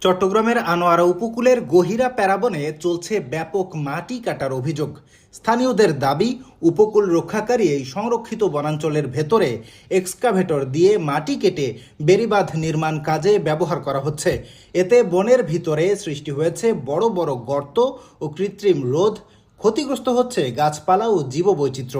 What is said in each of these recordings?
চট্টগ্রামের আনোয়ারা উপকূলের গহিরা প্যারাবনে চলছে ব্যাপক মাটি কাটার অভিযোগ। স্থানীয়দের দাবি, উপকূল রক্ষাকারী এই সংরক্ষিত বনাঞ্চলের ভেতরে এক্সকাভেটর দিয়ে মাটি কেটে বেড়িবাঁধ নির্মাণ কাজে ব্যবহার করা হচ্ছে। এতে বনের ভিতরে সৃষ্টি হয়েছে বড় বড় গর্ত ও কৃত্রিম রোধ। ক্ষতিগ্রস্ত হচ্ছে গাছপালা ও জীববৈচিত্র্য।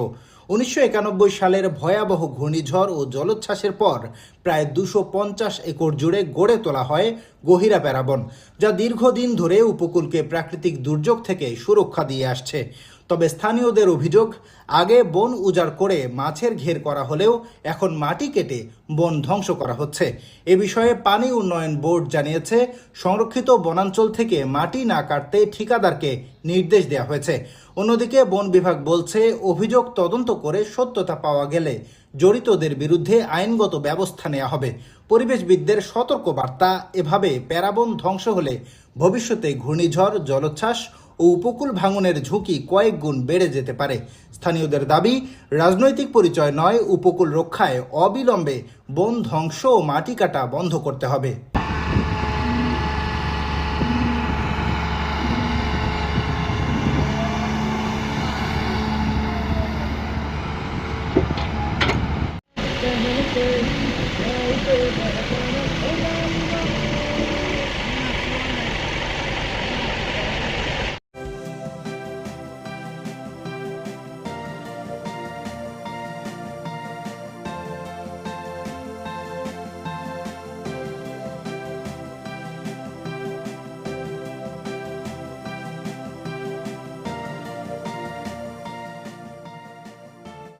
১৯৯১ সালের ভয়াবহ ঘূর্ণিঝড় ও জলোচ্ছ্বাসের পর প্রায় ২৫০ একর জুড়ে গড়ে তোলা হয় গহিরা প্যারাবন, যা দীর্ঘদিন ধরে উপকূলকে প্রাকৃতিক দুর্যোগ থেকে সুরক্ষা দিয়ে আসছে। তবে স্থানীয়দের অভিযোগ, আগে বন উজাড় করে মাছের ঘের করা হলেও এখন মাটি কেটে বন ধ্বংস করা হচ্ছে। এ বিষয়ে পানি উন্নয়ন বোর্ড জানিয়েছে, সংরক্ষিত বনাঞ্চল থেকে মাটি না কাটতে ঠিকাদারকে নির্দেশ দেওয়া হয়েছে। অন্যদিকে বন বিভাগ বলছে, অভিযোগ তদন্ত করে সত্যতা পাওয়া গেলে জড়িতদের বিরুদ্ধে আইনগত ব্যবস্থা নেওয়া হবে। পরিবেশবিদদের সতর্ক বার্তা, এভাবে প্যারাবন ধ্বংস হলে ভবিষ্যতে ঘূর্ণিঝড়, জলোচ্ছ্বাস ও উপকূল ভাঙনের ঝুঁকি কয়েক গুণ বেড়ে যেতে পারে। স্থানীয়দের দাবি, রাজনৈতিক পরিচয় নয়, উপকূল রক্ষায় অবিলম্বে বন ধ্বংস ও মাটি কাটা বন্ধ করতে হবে।